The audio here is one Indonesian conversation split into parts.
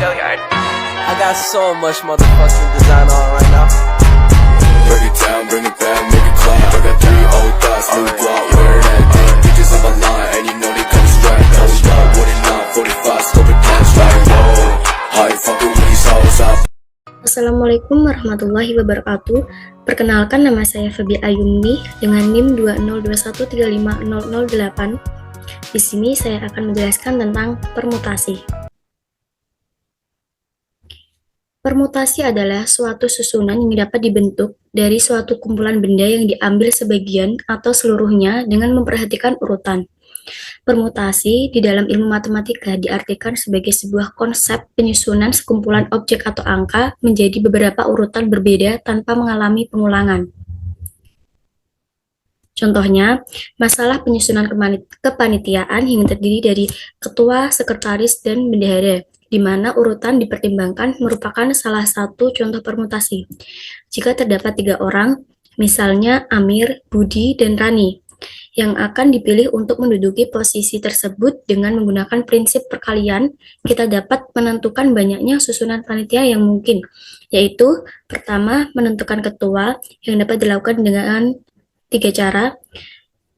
I got so much motherfucking design on right now. Break it down, bring it back, make it clap. I got 3 old thoughts, new block, where that day. Bitches on my line, and you know they come straight. Hold up, what it not, 45, scope it cash like whoa. How you fucking with these hoes up? Assalamualaikum warahmatullahi wabarakatuh. Perkenalkan, nama saya Febi Ayumi dengan NIM 201350008. Di sini saya akan menjelaskan tentang permutasi. Permutasi adalah suatu susunan yang dapat dibentuk dari suatu kumpulan benda yang diambil sebagian atau seluruhnya dengan memperhatikan urutan. Permutasi di dalam ilmu matematika diartikan sebagai sebuah konsep penyusunan sekumpulan objek atau angka menjadi beberapa urutan berbeda tanpa mengalami pengulangan. Contohnya, masalah penyusunan kepanitiaan yang terdiri dari ketua, sekretaris, dan bendahara, di mana urutan dipertimbangkan merupakan salah satu contoh permutasi. Jika terdapat 3 orang, misalnya Amir, Budi, dan Rani, yang akan dipilih untuk menduduki posisi tersebut dengan menggunakan prinsip perkalian, kita dapat menentukan banyaknya susunan panitia yang mungkin, yaitu pertama, menentukan ketua yang dapat dilakukan dengan 3 cara.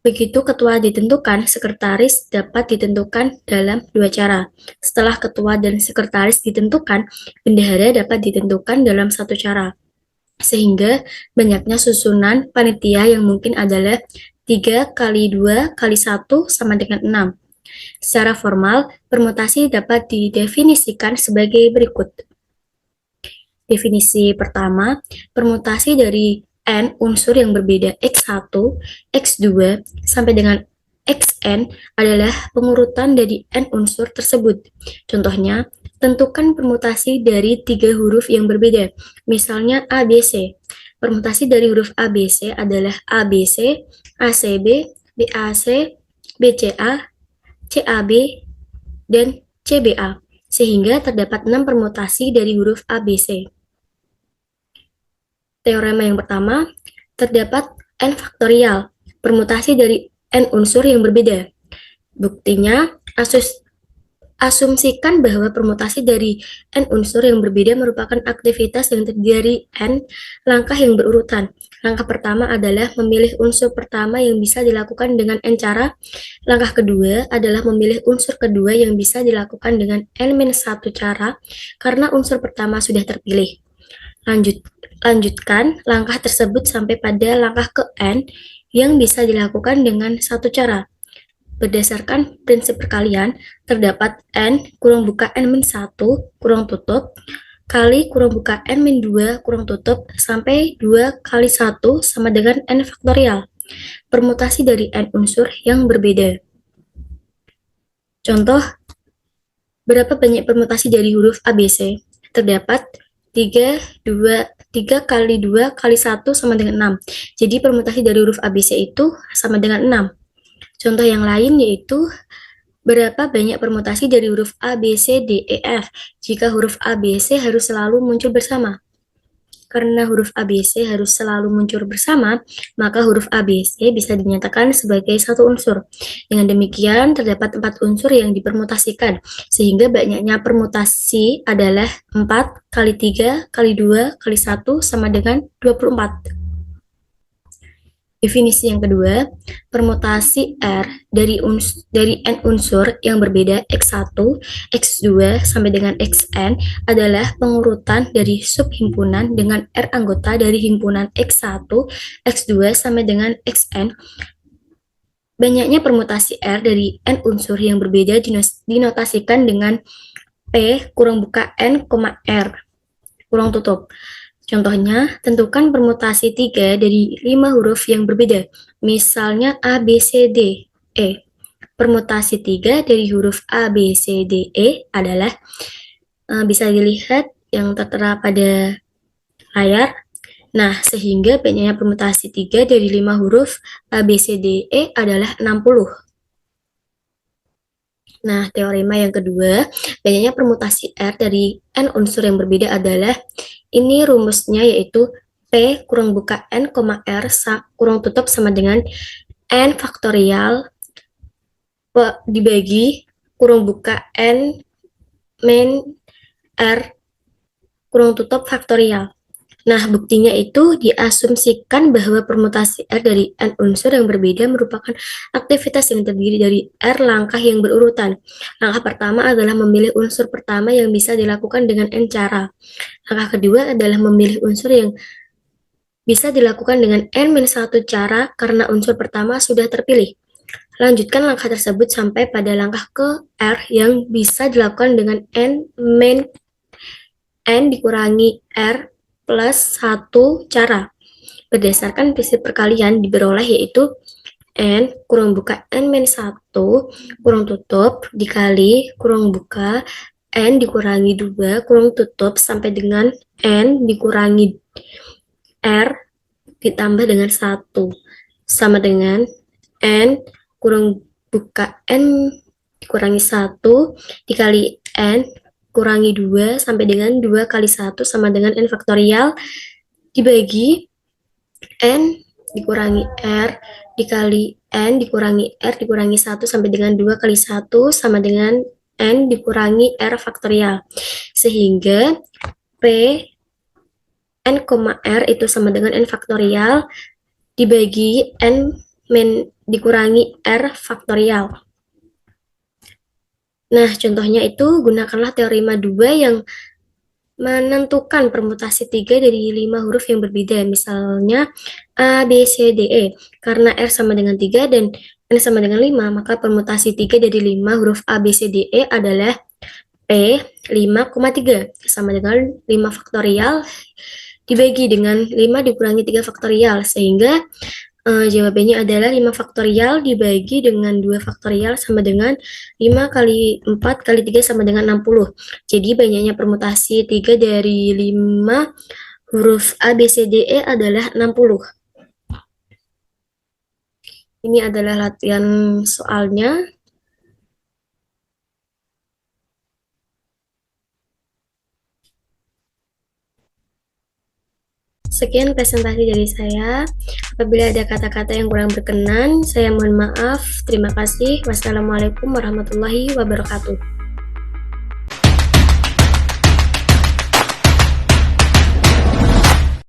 Begitu ketua ditentukan, sekretaris dapat ditentukan dalam 2 cara. Setelah ketua dan sekretaris ditentukan, bendahara dapat ditentukan dalam 1 cara. Sehingga banyaknya susunan panitia yang mungkin adalah 3 kali 2 kali 1 sama dengan 6. Secara formal, permutasi dapat didefinisikan sebagai berikut. Definisi pertama, permutasi dari N unsur yang berbeda X1, X2, sampai dengan Xn adalah pengurutan dari N unsur tersebut. Contohnya, tentukan permutasi dari 3 huruf yang berbeda, misalnya ABC. Permutasi dari huruf ABC adalah ABC, ACB, BAC, BCA, CAB, dan CBA, sehingga terdapat 6 permutasi dari huruf ABC. Teorema yang pertama, terdapat N faktorial, permutasi dari N unsur yang berbeda. Buktinya, asumsikan bahwa permutasi dari N unsur yang berbeda merupakan aktivitas yang terdiri dari N langkah yang berurutan. Langkah pertama adalah memilih unsur pertama yang bisa dilakukan dengan N cara. Langkah kedua adalah memilih unsur kedua yang bisa dilakukan dengan N-1 cara, karena unsur pertama sudah terpilih. Lanjutkan langkah tersebut sampai pada langkah ke N yang bisa dilakukan dengan 1 cara. Berdasarkan prinsip perkalian, terdapat N kurang buka N-1 kurang tutup kali kurang buka N-2 kurang tutup sampai 2 kali 1 sama dengan N faktorial. Permutasi dari N unsur yang berbeda. Contoh, berapa banyak permutasi dari huruf ABC? Terdapat 3 kali 2 kali 1 sama dengan 6. Jadi permutasi dari huruf ABC itu sama dengan 6. Contoh yang lain yaitu berapa banyak permutasi dari huruf A, B, C, D, E, F jika huruf A, B, C harus selalu muncul bersama. Karena huruf A, B, C harus selalu muncul bersama, maka huruf A, B, C bisa dinyatakan sebagai 1 unsur. Dengan demikian, terdapat 4 unsur yang dipermutasikan, sehingga banyaknya permutasi adalah 4 kali 3 kali 2 kali 1 sama dengan 24. Definisi yang kedua, permutasi R dari N unsur yang berbeda X1, X2, sampai dengan Xn adalah pengurutan dari subhimpunan dengan R anggota dari himpunan X1, X2, sampai dengan Xn. Banyaknya permutasi R dari N unsur yang berbeda dinotasikan dengan P kurang buka N, R kurang tutup. Contohnya, tentukan permutasi 3 dari 5 huruf yang berbeda, misalnya A, B, C, D, E. Permutasi 3 dari huruf A, B, C, D, E adalah, bisa dilihat yang tertera pada layar. Nah, sehingga banyaknya permutasi 3 dari 5 huruf A, B, C, D, E adalah 60. Nah, teorema yang kedua, banyaknya permutasi R dari N unsur yang berbeda adalah, ini rumusnya yaitu P kurang buka N, R kurang tutup sama dengan N faktorial dibagi kurang buka N min R kurung tutup faktorial. Nah, buktinya itu diasumsikan bahwa permutasi R dari N unsur yang berbeda merupakan aktivitas yang terdiri dari R langkah yang berurutan. Langkah pertama adalah memilih unsur pertama yang bisa dilakukan dengan N cara. Langkah kedua adalah memilih unsur yang bisa dilakukan dengan N-1 cara karena unsur pertama sudah terpilih. Lanjutkan langkah tersebut sampai pada langkah ke R yang bisa dilakukan dengan N dikurangi R plus 1 cara. Berdasarkan prinsip perkalian diperoleh yaitu N kurung buka N-1 kurung tutup dikali kurung buka N dikurangi 2 kurung tutup sampai dengan N dikurangi R ditambah dengan 1 sama dengan N kurung buka N dikurangi 1 dikali N kurangi 2 sampai dengan 2 kali 1 sama dengan N faktorial dibagi N dikurangi R dikali N dikurangi R dikurangi 1 sampai dengan 2 kali 1 sama dengan N dikurangi R faktorial. Sehingga P N, R itu sama dengan N faktorial dibagi N dikurangi R faktorial. Nah, contohnya itu gunakanlah teorema 2 yang menentukan permutasi 3 dari 5 huruf yang berbeda. Misalnya A, B, C, D, E. Karena R sama dengan 3 dan N sama dengan 5, maka permutasi 3 dari 5 huruf A, B, C, D, E adalah P 5,3 sama dengan 5 faktorial dibagi dengan 5 dikurangi 3 faktorial, sehingga jawabannya adalah 5 faktorial dibagi dengan 2 faktorial sama dengan 5 kali 4 kali 3 sama dengan 60. Jadi banyaknya permutasi 3 dari 5 huruf A, B, C, D, E adalah 60. Ini adalah latihan soalnya. Sekian presentasi dari saya. Apabila ada kata-kata yang kurang berkenan, saya mohon maaf. Terima kasih. Wassalamualaikum warahmatullahi wabarakatuh.